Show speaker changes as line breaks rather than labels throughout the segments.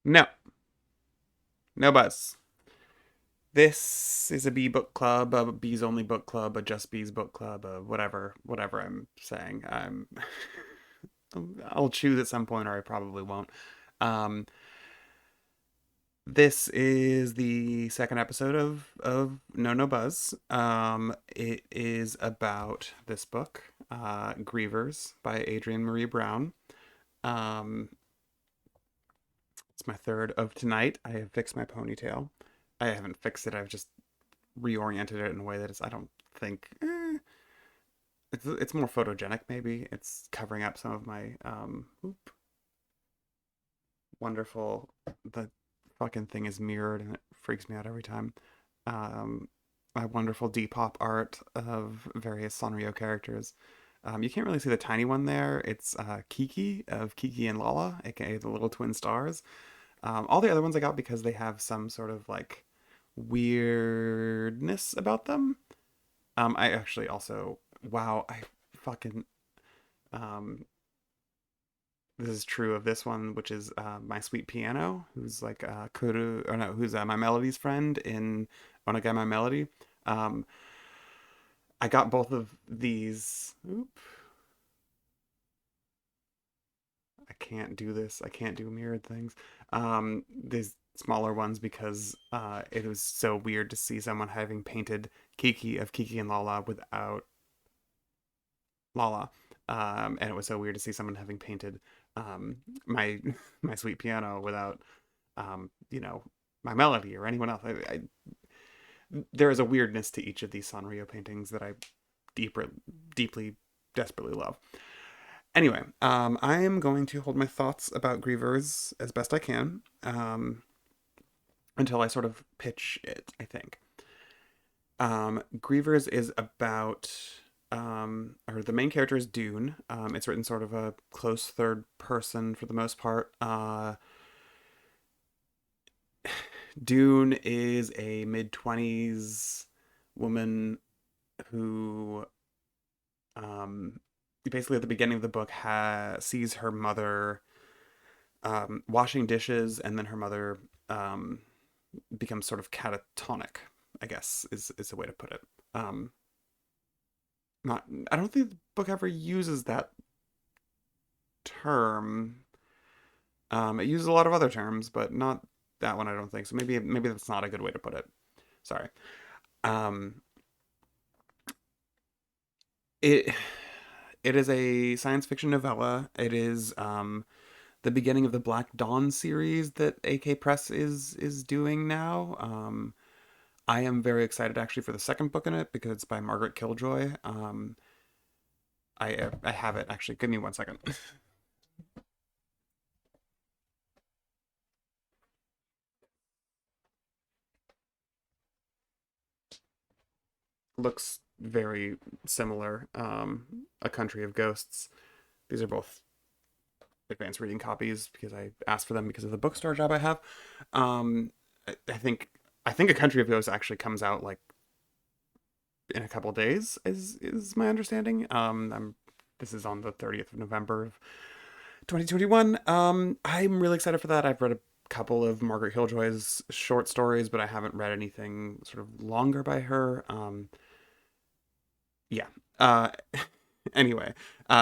No, no buzz. This is a bee book club, a bees only book club, a just bees book club, a whatever I'm saying. I'll choose at some point, or I probably won't. Um, this is the second episode of No Buzz. It is about this book, Grievers by Adrienne Marie Brown. Um, it's my third of tonight. I have fixed my ponytail. I haven't fixed it. I've just reoriented it in a way that is, I don't think, it's more photogenic. Maybe it's covering up some of my wonderful. The fucking thing is mirrored and it freaks me out every time. Um, my wonderful Depop art of various Sanrio characters. You can't really see the tiny one there. It's Kiki of Kiki and Lala, aka the little twin stars. All the other ones I got because they have some sort of like weirdness about them. I actually also, wow, I fucking um this is true of this one, which is my sweet piano, who's like Kuru, or no, who's my melody's friend in Onagai My Melody. Um, I got both of these. Oop, I can't do this. I can't do mirrored things. These smaller ones because it was so weird to see someone having painted Kiki of Kiki and Lala without Lala. And it was so weird to see someone having painted my my sweet piano without you know, my melody or anyone else. There is a weirdness to each of these Sanrio paintings that I deeply, deeply, desperately love. Anyway, I am going to hold my thoughts about Grievers as best I can until I sort of pitch it, I think. Grievers is about, or the main character is Dune. It's written sort of a close third person for the most part. Dune is a mid 20s woman who, um, basically at the beginning of the book, sees her mother washing dishes, and then her mother um, becomes sort of catatonic, I guess is a way to put it. Um, not, I don't think the book ever uses that term. It uses a lot of other terms, but not that one. I don't think so. Maybe that's not a good way to put it. Sorry. Um, it it is a science fiction novella. It is the beginning of the Black Dawn series that AK Press is doing now. I am very excited actually for the second book in it because it's by Margaret Killjoy. I have it actually. Give me 1 second. Looks very similar. A Country of Ghosts. These are both advanced reading copies because I asked for them because of the bookstore job I have. Um, I think A Country of Ghosts actually comes out like in a couple days, is my understanding. This is on the 30th of November of 2021. I'm really excited for that. I've read a couple of Margaret Killjoy's short stories, but I haven't read anything sort of longer by her. Yeah. Uh, anyway,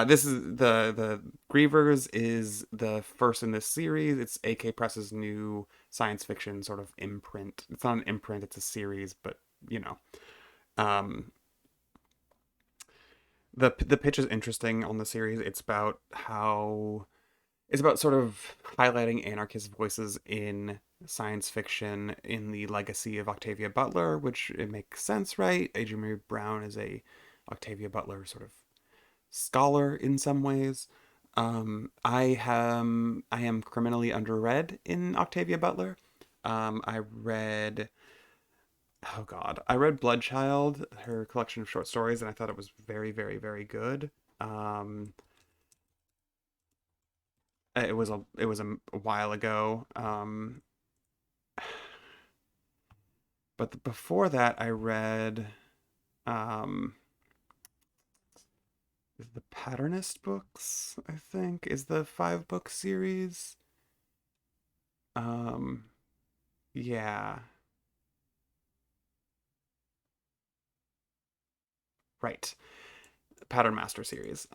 this is the Grievers is the first in this series. It's AK Press's new science fiction sort of imprint. It's not an imprint; it's a series, but you know. Um, the pitch is interesting on the series. It's about sort of highlighting anarchist voices in science fiction in the legacy of Octavia Butler, which it makes sense, right? Adrienne Mary Brown is a Octavia Butler sort of scholar in some ways. I am criminally underread in Octavia Butler. I read oh god, I read Bloodchild, her collection of short stories, and I thought it was very, very, very good. Um, it was a while ago. But before that, I read um, the Patternist books. I think is the 5 book series. Um, yeah, right. Pattern Master series.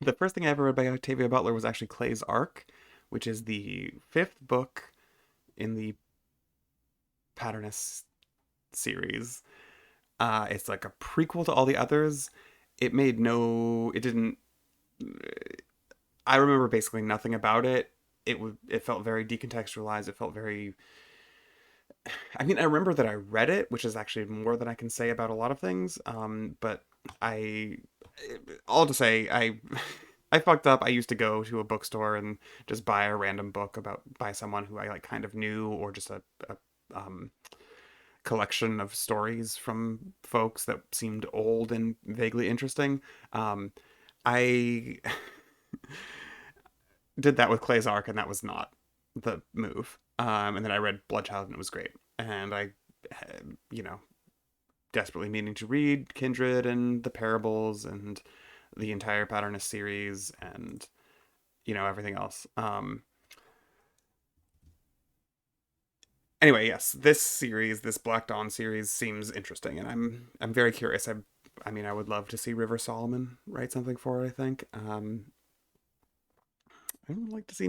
The first thing I ever read by Octavia Butler was actually Clay's Arc, which is the fifth book in the Patternist series. It's like a prequel to all the others. It didn't. I remember basically nothing about it. It felt very decontextualized. It felt very. I mean, I remember that I read it, which is actually more than I can say about a lot of things. But I, all to say, I fucked up. I used to go to a bookstore and just buy a random book about by someone who I like kind of knew, or just a collection of stories from folks that seemed old and vaguely interesting. I did that with Clay's Arc, and that was not the move. And then I read Bloodchild, and it was great. And I, you know, desperately meaning to read Kindred and the Parables and the entire Patternist series and everything else. Anyway, yes, this Black Dawn series seems interesting, and I'm very curious. I mean, I would love to see River Solomon write something for it. I think. I would like to see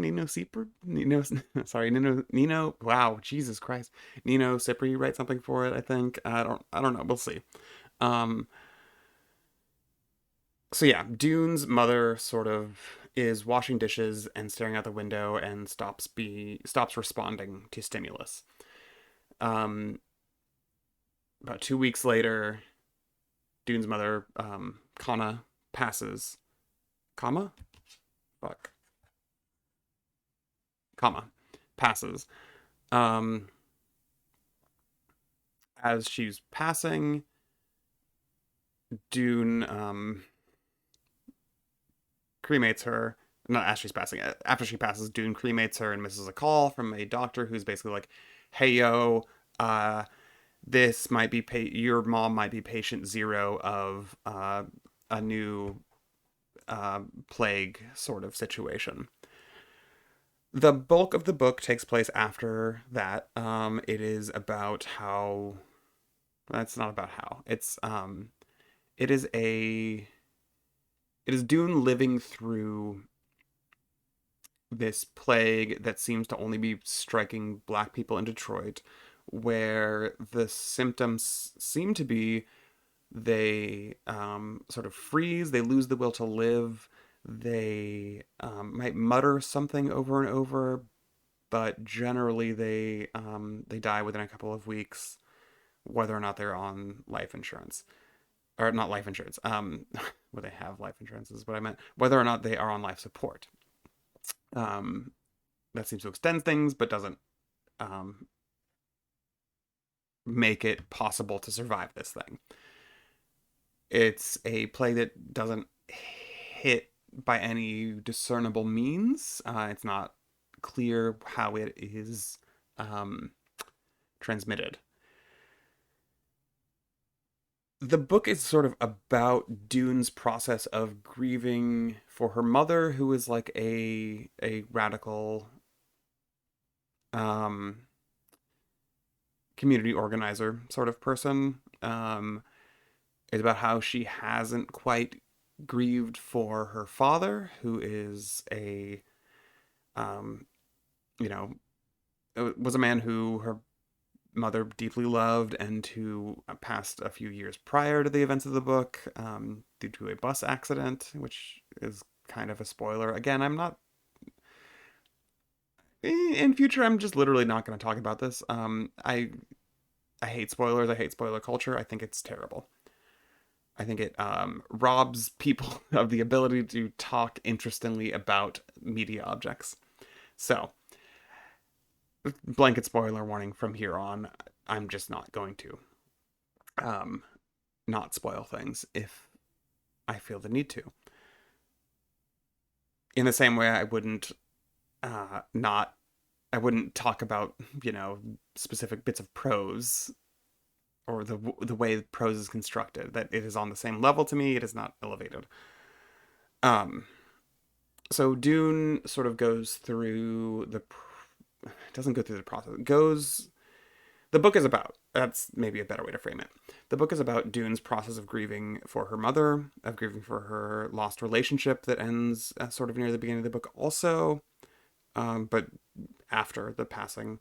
sorry, Nino. Wow, Jesus Christ, Nino Cipri write something for it. I think. I don't know. We'll see. Um, so yeah, Dune's mother sort of is washing dishes and staring out the window and stops responding to stimulus. Um, about 2 weeks later, Dune's mother, Kana, passes. Kama? Fuck. Kama passes. Um, as she's passing, Dune cremates her. Not as she's passing. After she passes, Dune cremates her and misses a call from a doctor who's basically like, "Hey yo, uh, this might be your mom might be patient zero of a new plague sort of situation." The bulk of the book takes place after that. It is about how. That's not about how. It is a. It is Dune living through this plague that seems to only be striking black people in Detroit, where the symptoms seem to be they sort of freeze, they lose the will to live, they might mutter something over and over, but generally they die within a couple of weeks, whether or not they're on life insurance or not life insurance. Where they have life insurance is what I meant. Whether or not they are on life support. Um, that seems to extend things, but doesn't um, make it possible to survive this thing. It's a play that doesn't hit by any discernible means. It's not clear how it is um, transmitted. The book is sort of about Dune's process of grieving for her mother, who is like a radical um, community organizer sort of person. It's about how she hasn't quite grieved for her father, who is a um, you know was a man who her mother deeply loved and who passed a few years prior to the events of the book due to a bus accident, which is kind of a spoiler. Again, I'm not. In future, I'm just literally not going to talk about this. I hate spoilers. I hate spoiler culture. I think it's terrible. I think it robs people of the ability to talk interestingly about media objects. So, blanket spoiler warning from here on. I'm just not going to um, not spoil things if I feel the need to. In the same way, not I wouldn't talk about specific bits of prose or the way prose is constructed. That it is on the same level to me. It is not elevated. Um, So Dune sort of goes through the it doesn't go through the process. It goes the book is about that's maybe a better way to frame it. The book is about Dune's process of grieving for her mother, of grieving for her lost relationship that ends sort of near the beginning of the book, also, but after the passing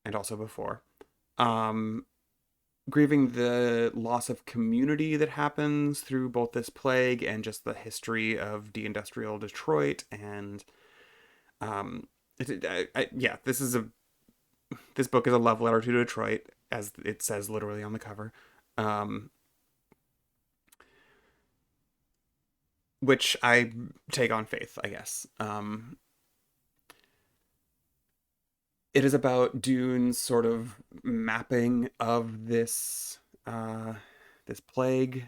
and also before. Um, Grieving the loss of community that happens through both this plague and just the history of deindustrial Detroit and um, yeah, this book is a love letter to Detroit, as it says literally on the cover, um, which I take on faith, I guess. It is about Dune's sort of mapping of this plague,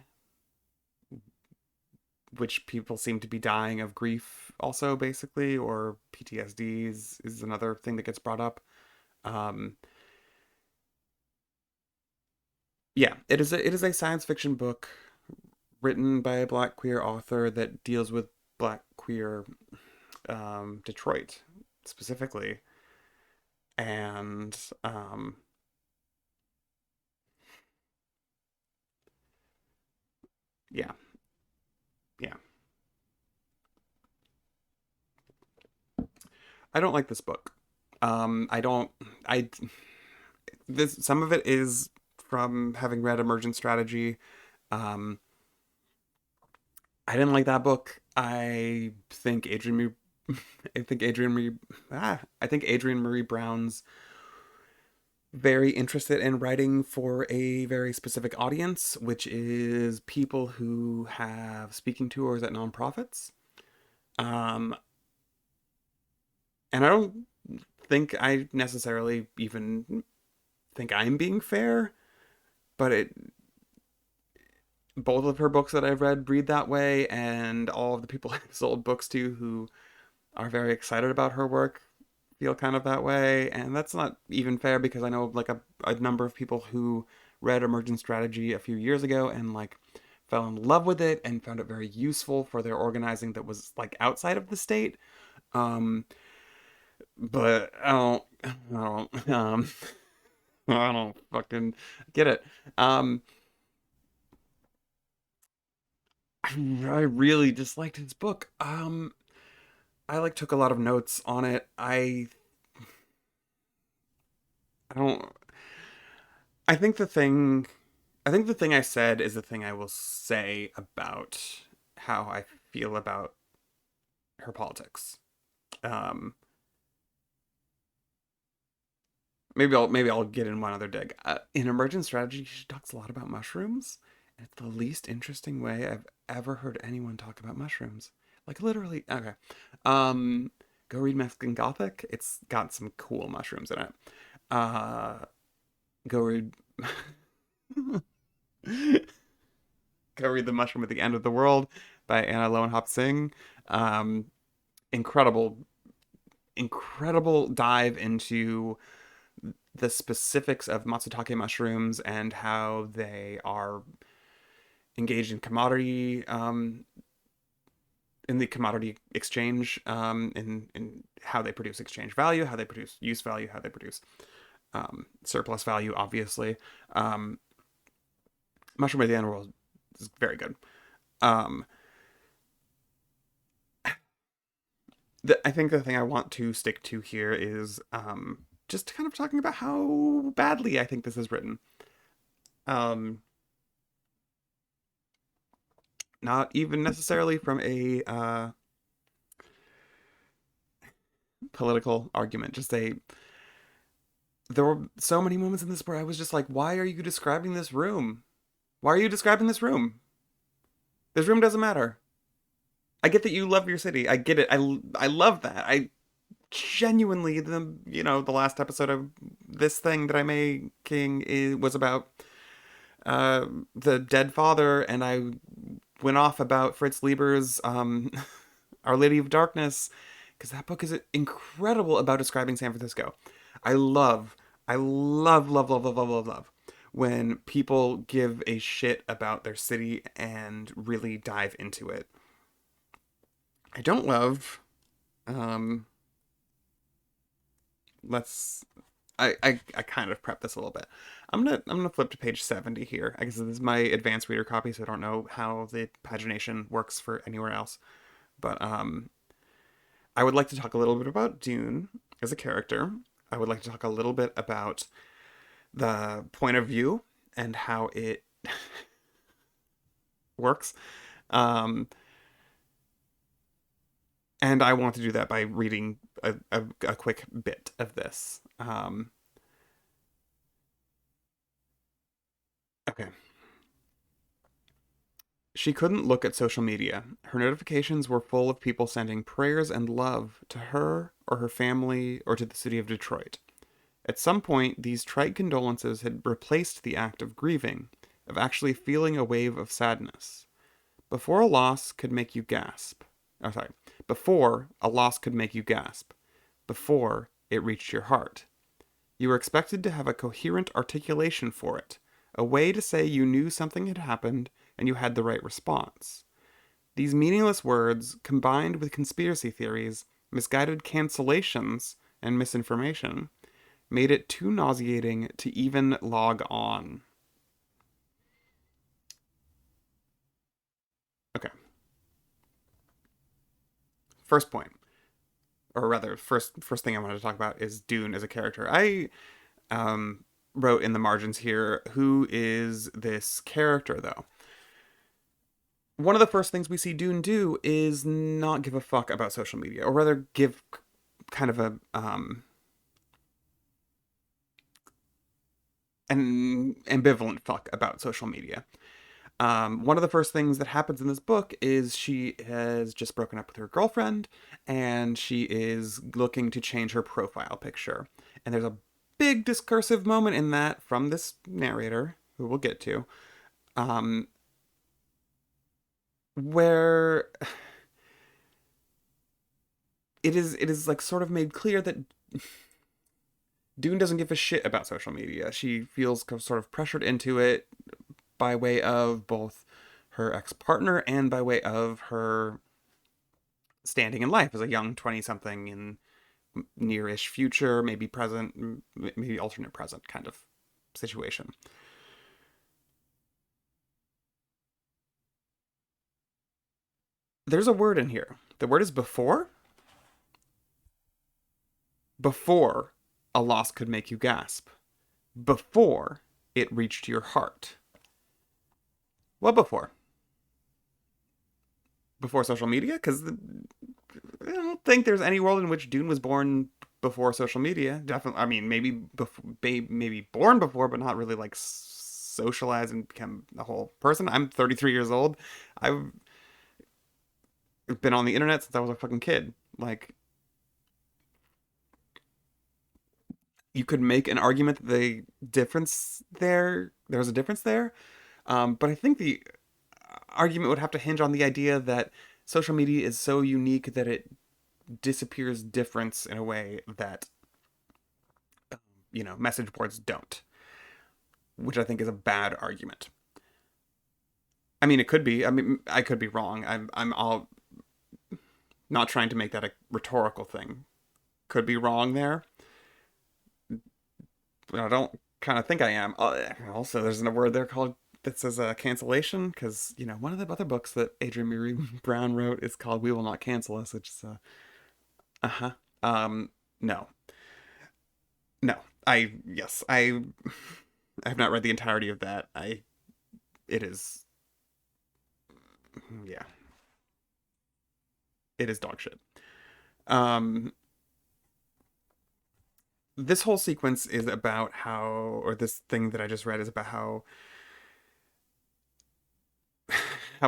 which people seem to be dying of grief, also basically, or PTSD is another thing that gets brought up. Um, yeah, it is a science fiction book written by a black queer author that deals with black queer Detroit specifically, and yeah, yeah. I don't like this book. I don't. I this some of it is from having read Emergent Strategy. Um, I didn't like that book. I think Adrienne Marie, I think Adrienne Marie Brown's very interested in writing for a very specific audience, which is people who have speaking tours at nonprofits. Um, and I don't think I necessarily even think I'm being fair, but it both of her books that I've read that way, and all of the people I've sold books to who are very excited about her work feel kind of that way. And that's not even fair because I know like a number of people who read Emergent Strategy a few years ago and like fell in love with it and found it very useful for their organizing that was like outside of the state. Um, but I don't fucking get it. Um, I really disliked his book. I like took a lot of notes on it. I don't I think the thing I think the thing I said is the thing I will say about how I feel about her politics. Um maybe I'll get in one other dig. In Emergent Strategy, she talks a lot about mushrooms, and it's the least interesting way I've ever heard anyone talk about mushrooms. Like literally, okay. Um Go read Mexican Gothic. It's got some cool mushrooms in it. Uh go read Go read The Mushroom at the End of the World by Anna Lowenhop Singh. Um, incredible, incredible dive into the specifics of matsutake mushrooms and how they are engaged in commodity in the commodity exchange in how they produce exchange value, how they produce use value, how they produce surplus value. Obviously, um, Mushroom at the End of the World is very good. Um, I think the thing I want to stick to here is just kind of talking about how badly I think this is written. Um, Not even necessarily from a political argument. Just a there were so many moments in this where I was just like, why are you describing this room? Why are you describing this room? This room doesn't matter. I get that you love your city. I get it. I love that. I genuinely the last episode of this thing that I'm making was about uh, the dead father, and I went off about Fritz Lieber's Our Lady of Darkness because that book is incredible about describing San Francisco. I love, I love when people give a shit about their city and really dive into it. I don't love. Um, let's. I kind of prepped this a little bit. I'm gonna flip to page 70 here. I guess this is my advanced reader copy, so I don't know how the pagination works for anywhere else. But I would like to talk a little bit about Dune as a character. I would like to talk a little bit about the point of view and how it works. Um, and I want to do that by reading a quick bit of this. Okay. She couldn't look at social media. Her notifications were full of people sending prayers and love to her or her family or to the city of Detroit. At some point, these trite condolences had replaced the act of grieving, of actually feeling a wave of sadness. Before a loss could make you gasp. Oh, sorry. Before a loss could make you gasp. Before it reached your heart. You were expected to have a coherent articulation for it, a way to say you knew something had happened and you had the right response. These meaningless words, combined with conspiracy theories, misguided cancellations, and misinformation, made it too nauseating to even log on. Okay, first point, or rather, first thing I wanted to talk about is Dune as a character. I wrote in the margins here, who is this character though? One of the first things we see Dune do is not give a fuck about social media, or rather, give kind of a an ambivalent fuck about social media. One of the first things that happens in this book is she has just broken up with her girlfriend, and she is looking to change her profile picture. And there's a big discursive moment in that from this narrator, who we'll get to, um, where it is like sort of made clear that Dune doesn't give a shit about social media. She feels sort of pressured into it by way of both her ex partner and by way of her standing in life as a young 20 something in near-ish future, maybe present, maybe alternate present kind of situation. There's a word in here. The word is before. Before a loss could make you gasp. Before it reached your heart. What before? Before social media? Because I don't think there's any world in which Dune was born before social media. Definitely, I mean, maybe born before, but not really like socialize and become a whole person. I'm 33 years old. I've been on the internet since I was a fucking kid. Like, you could make an argument that there's a difference there. But I think the argument would have to hinge on the idea that social media is so unique that it disappears difference in a way that message boards don't, which I think is a bad argument. I mean, it could be. I mean, I could be wrong. I'm all not trying to make that a rhetorical thing. Could be wrong there, but I don't kind of think I am. Also, there's a word there called that says cancellation, because one of the other books that Adrienne Marie Brown wrote is called "We Will Not Cancel Us," which is huh. No, no. I yes, I have not read the entirety of that. It is yeah, it is dog shit. Um, this whole sequence is about how, or this thing that I just read is about how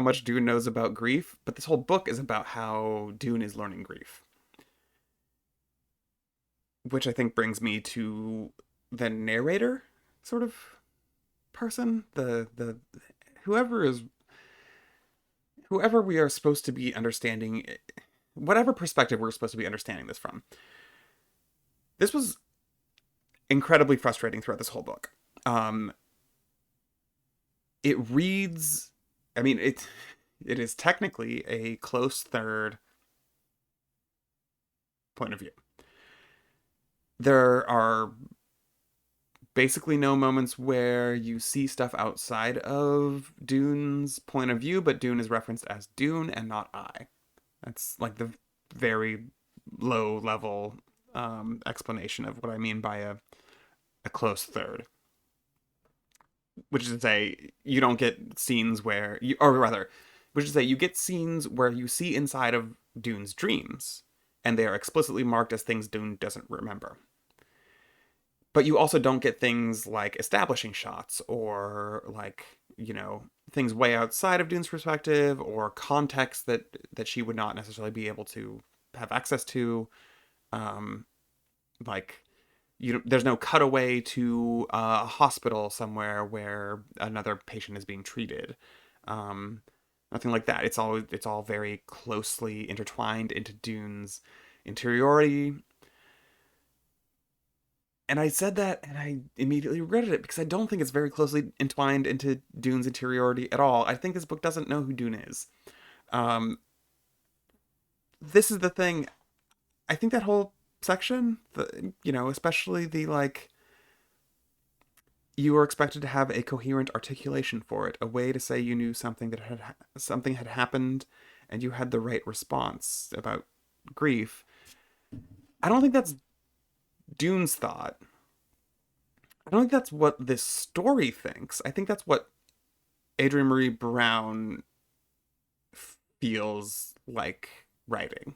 much Dune knows about grief, but this whole book is about how Dune is learning grief, which I think brings me to the narrator sort of person, the whoever is whoever we are supposed to be understanding, whatever perspective we're supposed to be understanding this from. This was incredibly frustrating throughout this whole book. Um, it reads, I mean, it is technically a close third point of view. There are basically no moments where you see stuff outside of Dune's point of view, but Dune is referenced as Dune and not I. That's like the very low level explanation of what I mean by a close third. Which is to say, you don't get scenes where you, or rather, which is to say, you get scenes where you see inside of Dune's dreams, and they are explicitly marked as things Dune doesn't remember. But you also don't get things like establishing shots or like, things way outside of Dune's perspective or context that she would not necessarily be able to have access to. Um, like there's no cutaway to a hospital somewhere where another patient is being treated. Um, Nothing like that. It's all very closely intertwined into Dune's interiority. And I said that and I immediately regretted it because I don't think it's very closely entwined into Dune's interiority at all. I think this book doesn't know who Dune is. Um, this is the thing. I think that whole section, especially the like, you were expected to have a coherent articulation for it, a way to say you knew something had happened, and you had the right response about grief. I don't think that's Dune's thought. I don't think that's what this story thinks. I think that's what Adrienne Marie Brown feels like writing.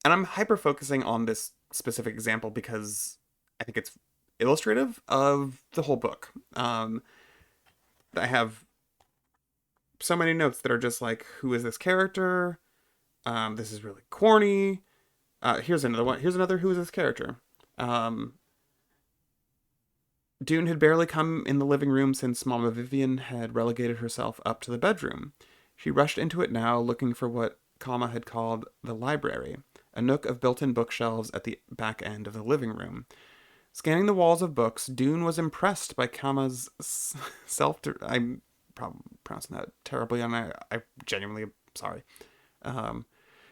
And I'm hyper focusing on this specific example because I think it's illustrative of the whole book. I have so many notes that are just like, who is this character? This is really corny. Here's another one. Here's another, who is this character? Um, Dune had barely come in the living room since Mama Vivian had relegated herself up to the bedroom. She rushed into it now, looking for what Kama had called the library, a nook of built-in bookshelves at the back end of the living room. Scanning the walls of books, Dune was impressed by Kama's self. I'm probably pronouncing that terribly, and I genuinely am sorry. Um,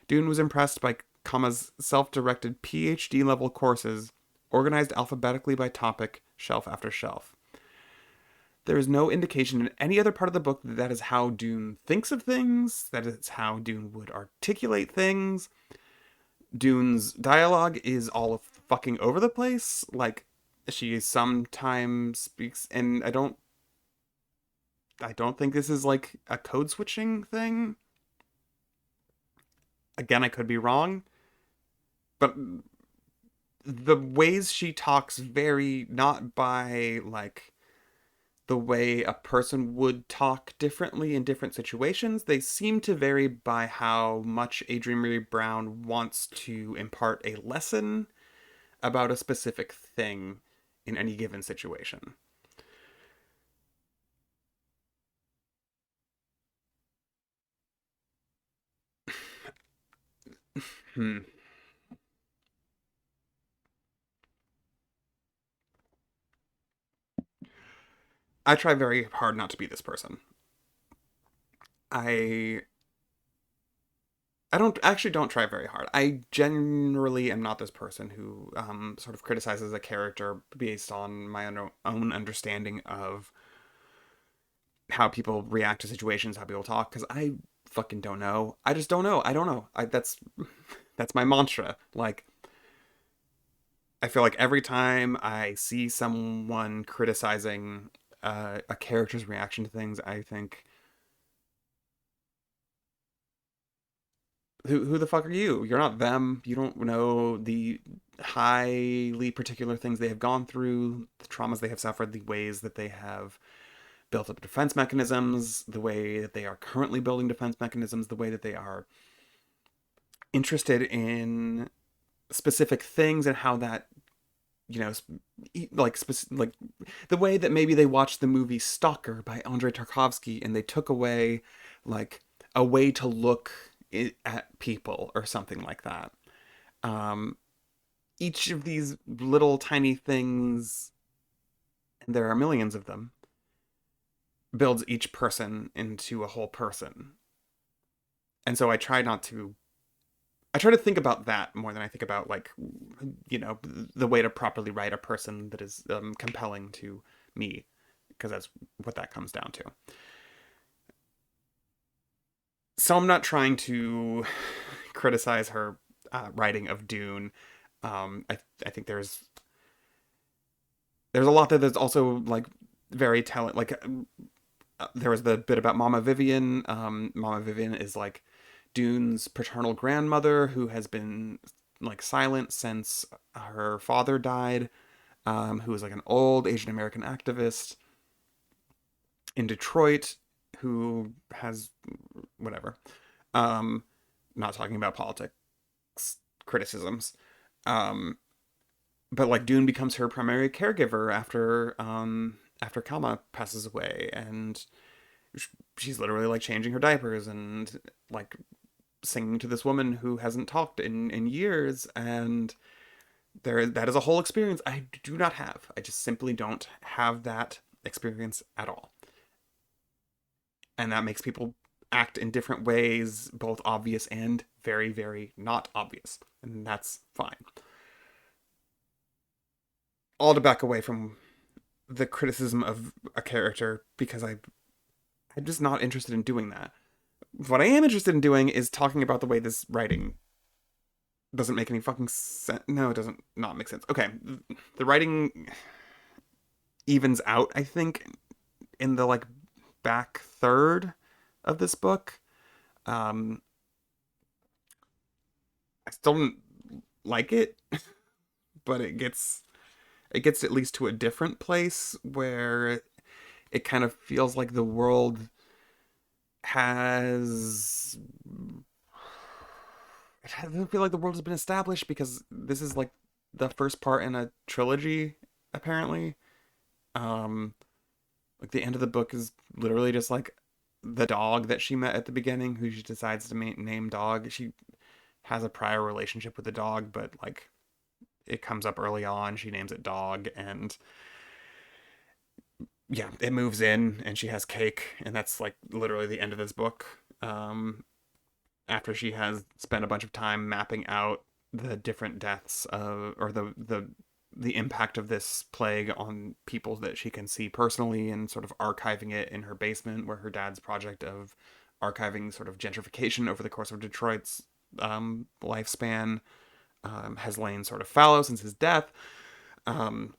Dune was impressed by Kama's self-directed PhD level courses, organized alphabetically by topic, shelf after shelf. There is no indication in any other part of the book that that is how Dune thinks of things, that is how Dune would articulate things. Dune's dialogue is all fucking over the place. Like, she sometimes speaks, and I don't think this is like a code switching thing. Again, I could be wrong, but the ways she talks vary not by like the way a person would talk differently in different situations. They seem to vary by how much Adrienne Marie Brown wants to impart a lesson about a specific thing in any given situation. Hmm. I try very hard not to be this person. I I don't try very hard. I generally am not this person who sort of criticizes a character based on my own understanding of how people react to situations, how people talk, because I fucking don't know. I just don't know. I don't know. That's my mantra. Like, I feel like every time I see someone criticizing a character's reaction to things, I think, who the fuck are you? You're not them. You don't know the highly particular things they have gone through, the traumas they have suffered, the ways that they have built up defense mechanisms, the way that they are currently building defense mechanisms, the way that they are interested in specific things and how that, you know, like the way that maybe they watched the movie Stalker by Andrei Tarkovsky and they took away like a way to look at people or something like that. Um, each of these little tiny things, and there are millions of them, builds each person into a whole person. And so I try to think about that more than I think about, like, the way to properly write a person that is compelling to me, because that's what that comes down to. So I'm not trying to criticize her writing of Dune. I think there's a lot that's also like very telling. Like, there was the bit about Mama Vivian. Mama Vivian is like Dune's paternal grandmother who has been like silent since her father died. Who was like an old Asian American activist in Detroit who has whatever. Um, Not talking about politics criticisms. Um, but like Dune becomes her primary caregiver after Kalma passes away, and she's literally like changing her diapers and like singing to this woman who hasn't talked in years, and that is a whole experience I do not have. I just simply don't have that experience at all, and that makes people act in different ways, both obvious and very, very not obvious, and that's fine. All to back away from the criticism of a character, because I'm just not interested in doing that. What I am interested in doing is talking about the way this writing doesn't make any fucking sense. No, it doesn't not make sense. Okay, the writing evens out, I think, in the like back third of this book. Um, I still don't like it, but it gets at least to a different place where it kind of feels like the world has it doesn't feel like the world has been established, because this is like the first part in a trilogy, apparently. Um, like the end of the book is literally just like the dog that she met at the beginning, who she decides to name dog. She has a prior relationship with the dog, but like it comes up early on. She names it dog, and yeah, it moves in, and she has cake, and that's like literally the end of this book. After she has spent a bunch of time mapping out the different deaths or the impact of this plague on people that she can see personally, and sort of archiving it in her basement, where her dad's project of archiving sort of gentrification over the course of Detroit's lifespan has lain sort of fallow since his death. Um,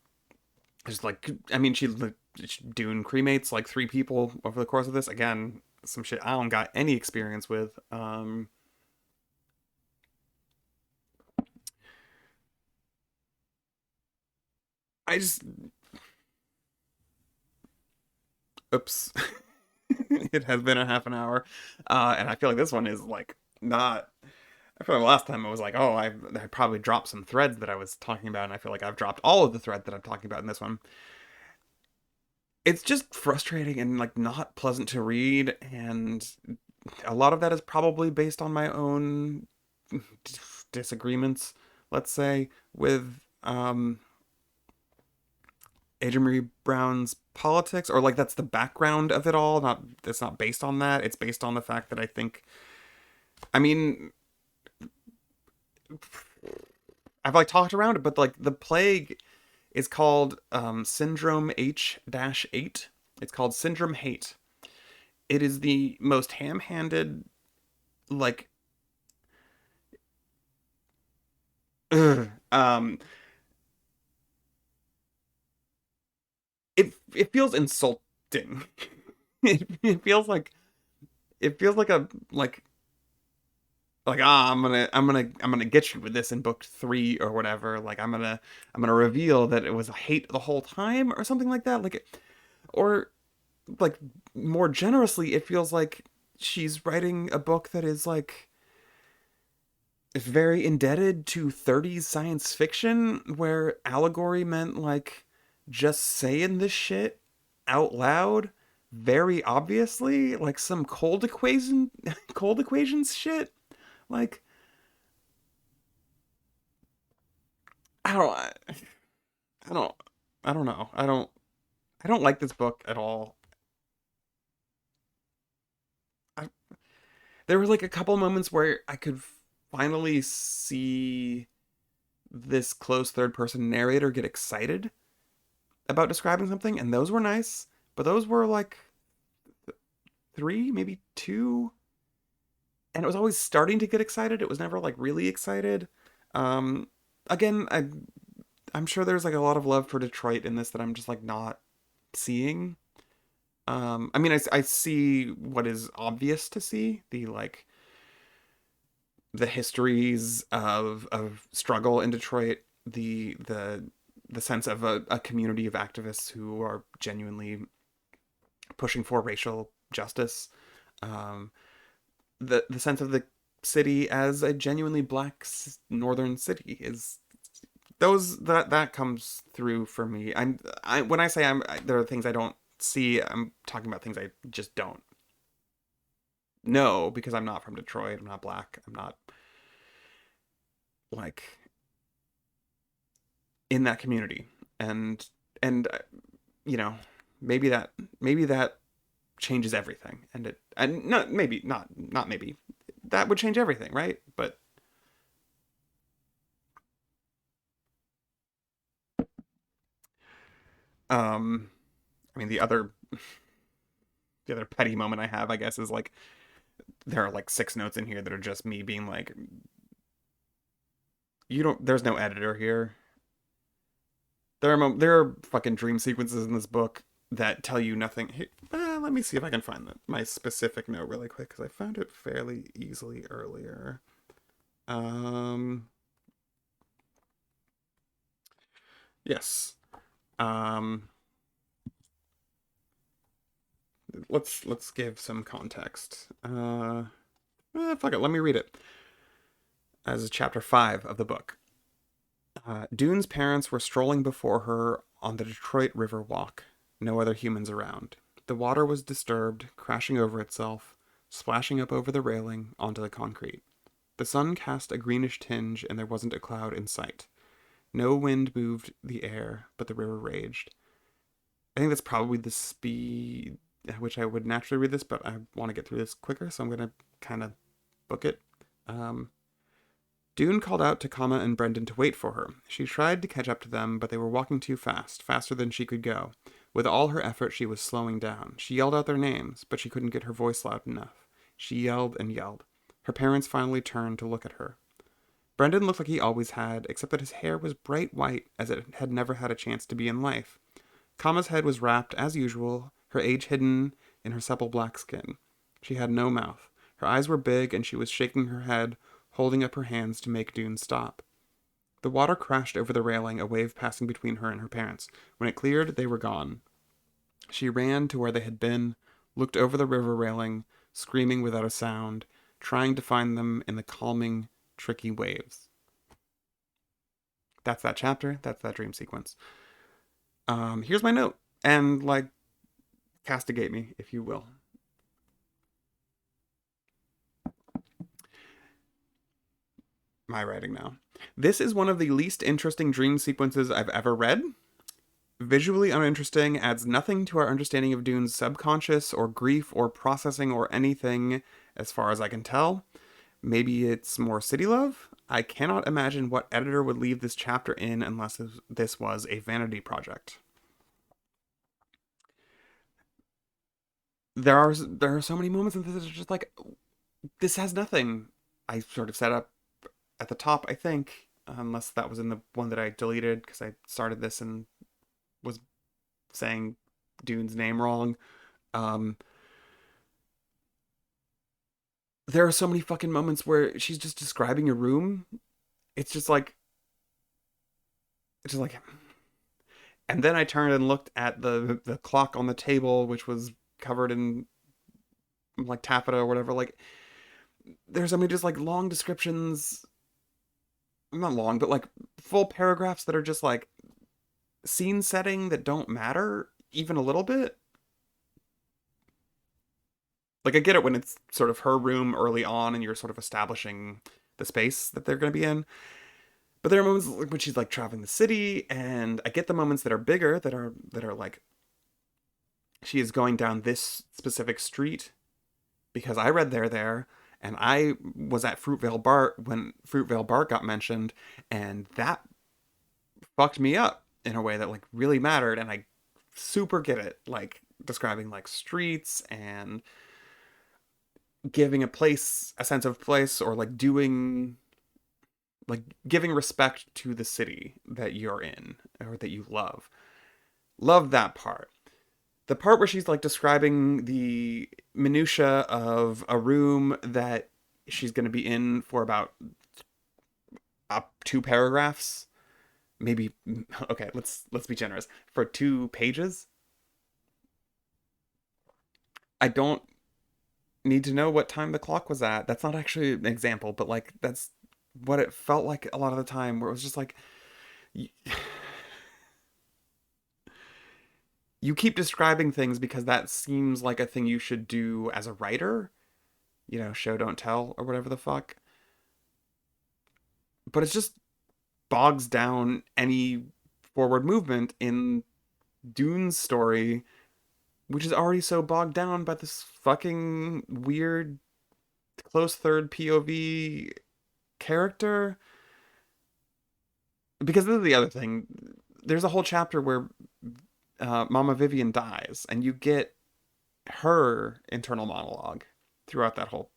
just like, I mean, Dune cremates like three people over the course of this. Again, some shit I don't got any experience with. I just oops. It has been a half an hour, and I feel like this one is like not. I feel like last time it was like, oh, I probably dropped some threads that I was talking about, and I feel like I've dropped all of the threads that I'm talking about in this one. It's just frustrating and like not pleasant to read, and a lot of that is probably based on my own disagreements, let's say, with Adrienne Marie Brown's politics, or like that's the background of it all. Not It's not based on that. It's based on the fact that I think, I mean, I've like talked around it, but like the plague is called Syndrome H-8. It's called Syndrome Hate. It is the most ham-handed, like, ugh, it feels insulting. It feels like a I'm gonna get you with this in book three or whatever. Like I'm gonna reveal that it was hate the whole time or something like that. Or like more generously, it feels like she's writing a book that is like very indebted to 30s science fiction, where allegory meant like just saying this shit out loud very obviously, like some cold equations shit. Like, I don't I don't I don't know. I don't like this book at all. there were like a couple moments where I could finally see this close third person narrator get excited about describing something, and those were nice. But those were like three, maybe two, and it was always starting to get excited. It was never like really excited. Um, again, I'm sure there's like a lot of love for Detroit in this that I'm just like not seeing. I mean, I see what is obvious to see, the like the histories of struggle in Detroit, the sense of a community of activists who are genuinely pushing for racial justice, um, the sense of the city as a genuinely black northern city is those that comes through for me. I when I say there are things I don't see, I'm talking about things I just don't know because I'm not from Detroit. I'm not black. I'm not like in that community, and and you know maybe that changes everything, and not maybe not maybe that would change everything, right? But um, I mean the other petty moment I have, I guess, is like there are like six notes in here that are just me being like, you don't. There's no editor here. There are fucking dream sequences in this book that tell you nothing. Hey, let me see if I can find my specific note really quick because I found it fairly easily earlier. Um, yes. Um, let's give some context. Fuck it. Let me read it as chapter 5 of the book. Dune's parents were strolling before her on the Detroit River walk. No other humans around. The water was disturbed, crashing over itself, splashing up over the railing onto the concrete. The sun cast a greenish tinge, and there wasn't a cloud in sight. No wind moved the air, but the river raged. I think that's probably the speed at which I would naturally read this, but I want to get through this quicker, so I'm going to kind of book it. Um, Dune called out to Kama and Brendan to wait for her. She tried to catch up to them, but they were walking too fast, faster than she could go. With all her effort, she was slowing down. She yelled out their names, but she couldn't get her voice loud enough. She yelled and yelled. Her parents finally turned to look at her. Brendan looked like he always had, except that his hair was bright white as it had never had a chance to be in life. Kama's head was wrapped, as usual, her age hidden in her supple black skin. She had no mouth. Her eyes were big, and she was shaking her head, holding up her hands to make Dune stop. The water crashed over the railing, a wave passing between her and her parents. When it cleared, they were gone. She ran to where they had been, looked over the river railing, screaming without a sound, trying to find them in the calming, tricky waves. That's that chapter. That's that dream sequence. Here's my note. And, like, castigate me, if you will. My writing now. This is one of the least interesting dream sequences I've ever read. Visually uninteresting, adds nothing to our understanding of Dune's subconscious or grief or processing or anything as far as I can tell. Maybe it's more city love? I cannot imagine what editor would leave this chapter in unless this was a vanity project. There are so many moments in this that are just like, this has nothing. I sort of set up at the top, I think, unless that was in the one that I deleted because I started this and was saying Dune's name wrong. Um, there are so many fucking moments where she's just describing a room. It's just like, it's just like, and then I turned and looked at the clock on the table, which was covered in like taffeta or whatever. Like, there's so many just like long descriptions, not long, but like full paragraphs that are just like scene setting that don't matter even a little bit. Like, I get it when it's sort of her room early on and you're sort of establishing the space that they're going to be in. But there are moments like when she's like traveling the city, and I get the moments that are bigger, that are like she is going down this specific street because I read there, And I was at Fruitvale Bar when Fruitvale Bar got mentioned, and that fucked me up in a way that like really mattered. And I super get it, like describing like streets and giving a place a sense of place, or like doing like giving respect to the city that you're in or that you love. Love that part. The part where she's like describing the minutia of a room that she's going to be in for about up 2 paragraphs, maybe. Okay, let's be generous, for 2 pages. I don't need to know what time the clock was at. That's not actually an example, but like that's what it felt like a lot of the time, where it was just like you keep describing things because that seems like a thing you should do as a writer, show don't tell or whatever the fuck. But it just bogs down any forward movement in Dune's story, which is already so bogged down by this fucking weird close third POV character. Because this is the other thing. There's a whole chapter where Mama Vivian dies, and you get her internal monologue throughout that whole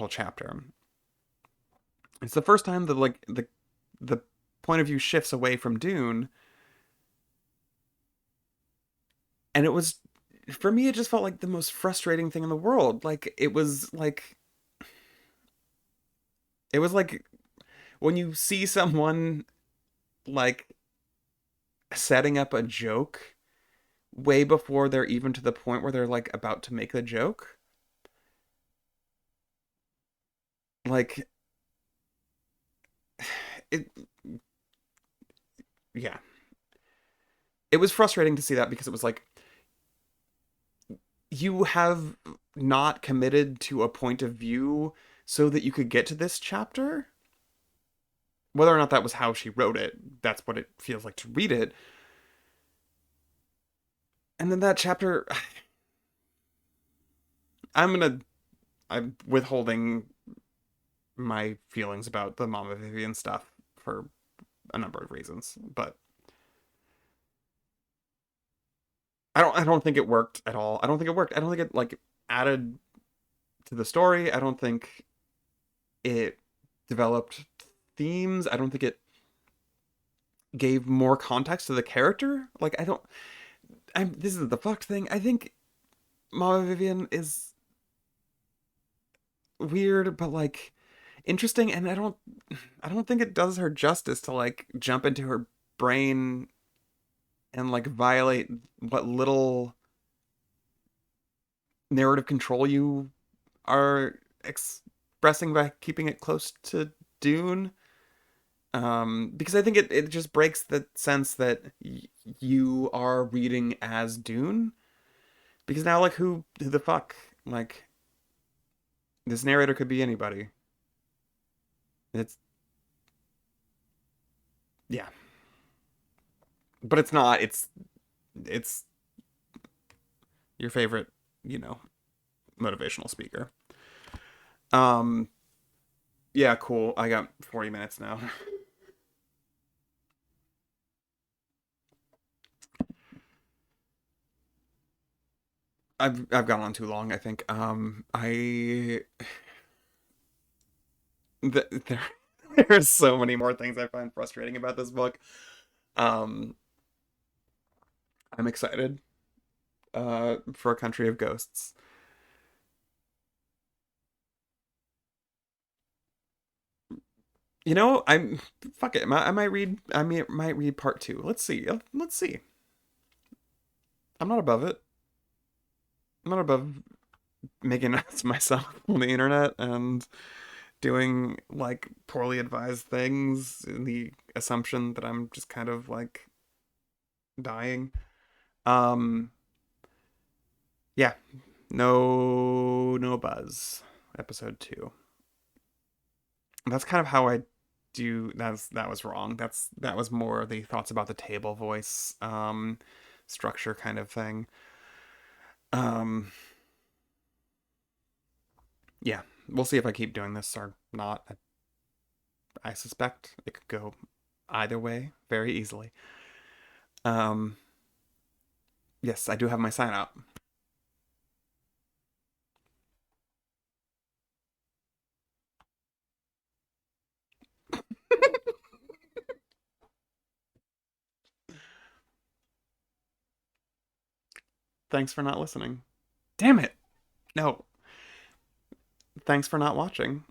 chapter. It's the first time that like the point of view shifts away from Dune, and it was, for me, it just felt like the most frustrating thing in the world. Like it was like when you see someone like setting up a joke way before they're even to the point where they're like about to make the joke. Like it yeah. It was frustrating to see that, because it was like you have not committed to a point of view so that you could get to this chapter. Whether or not that was how she wrote it, that's what it feels like to read it. And then that chapter, I'm gonna, I'm withholding my feelings about the Mama Vivian stuff for a number of reasons, but I don't think it worked at all. I don't think it worked. I don't think it like added to the story. I don't think it developed themes. I don't think it gave more context to the character. Like I don't. This is the fucked thing. I think Mama Vivian is weird, but like interesting, and I don't think it does her justice to like jump into her brain and like violate what little narrative control you are expressing by keeping it close to Dune. Because I think it just breaks the sense that you are reading as Dune. Because now, like, who the fuck, like, this narrator could be anybody. It's Yeah, but it's not. It's your favorite, you know, motivational speaker. Um, yeah, cool. I got 40 minutes now. I've gone on too long, I think. There there's so many more things I find frustrating about this book. Um, I'm excited for A Country of Ghosts. I'm fuck it. I might read part 2. Let's see. Let's see. I'm not above it. I'm not above making ass myself on the internet and doing like poorly advised things in the assumption that I'm just kind of like dying. Um, yeah, no buzz. Episode 2. That's kind of how I do. That was wrong. That was more the thoughts about the table voice structure kind of thing. Um, Yeah, we'll see if I keep doing this or not. I suspect it could go either way very easily. Um, yes, I do have my sign up. Thanks for not listening. Damn it. No, thanks for not watching.